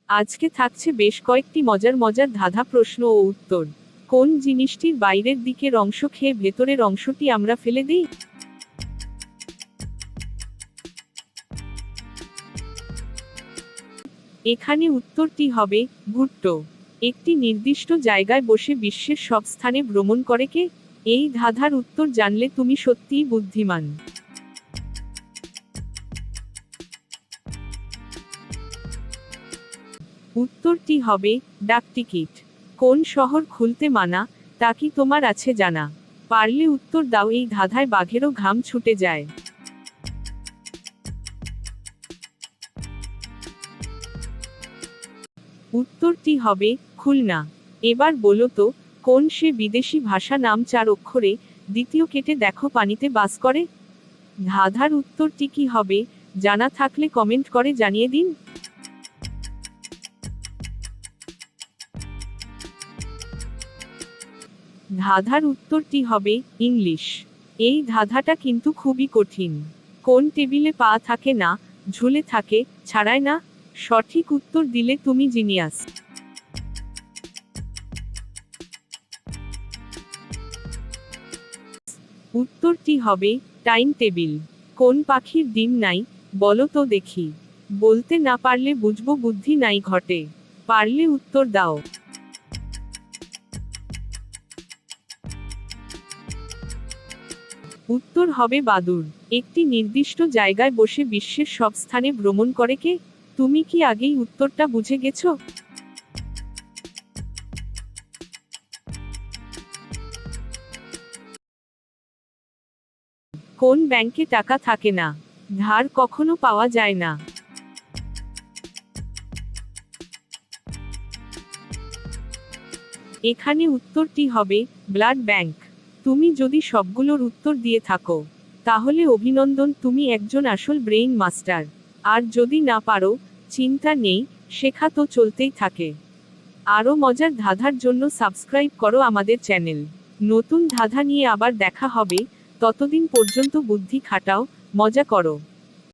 আজকে থাকছে বেশ কয়েকটি মজার মজার ধাঁধা প্রশ্ন ও উত্তর। কোন জিনিসটির বাইরের দিকের অংশ খেয়ে ভেতরের অংশটি আমরা ফেলে দিই? এখানে উত্তরটি হবে ভুট্টো। একটি নির্দিষ্ট জায়গায় বসে বিশ্বের সব স্থানে ভ্রমণ করে কে? এই ধাঁধার উত্তর জানলে তুমি সত্যিই বুদ্ধিমান। উত্তরটি হবে ডাকটিকিট। কোন শহর খুলতে মানা, তা কি তোমার আছে জানা? পারলে উত্তর দাও, এই ধাঁধায় বাঘেরও ঘাম ছুটে যায়। উত্তরটি হবে খুলনা। এবার বলো তো, কোন সে বিদেশি ভাষা নাম 4 অক্ষরে, দ্বিতীয় কেটে দেখো পানিতে বাস করে? ধাঁধার উত্তরটি কি হবে, জানা থাকলে কমেন্ট করে জানিয়ে দিন। ধাঁধার উত্তরটি হবে ইংলিশ। এই ধাঁধাটা কিন্তু খুবই কঠিন। কোন টেবিলে পা থাকে না, ঝুলে থাকে, ছাড়ায় না? সঠিক উত্তর দিলে তুমি জিনিয়াস। উত্তরটি হবে টাইম টেবিল। কোন পাখির ডিম নাই, বলো তো দেখি? বলতে না পারলে বুঝবো বুদ্ধি নাই ঘটে। পারলে উত্তর দাও। উত্তর হবে বাদুড়। একটি নির্দিষ্ট জায়গায় বসে বিশ্বের সব স্থানে ভ্রমণ করে কে? তুমি কি আগেই উত্তরটা বুঝে গেছো? কোন ব্যাংকে টাকা থাকে না, ধার কখনো পাওয়া যায় না? এখানে উত্তরটি হবে ব্লাড ব্যাংক। তুমি যদি সবগুলোর উত্তর দিয়ে থাকো, তাহলে অভিনন্দন, তুমি একজন আসল ব্রেইন মাস্টার। আর যদি না পারো, চিন্তা নেই, শেখা তো চলতেই থাকে। আরও মজার ধাঁধার জন্য সাবস্ক্রাইব করো আমাদের চ্যানেল। নতুন ধাঁধা নিয়ে আবার দেখা হবে, ততদিন পর্যন্ত বুদ্ধি খাটাও, মজা করো।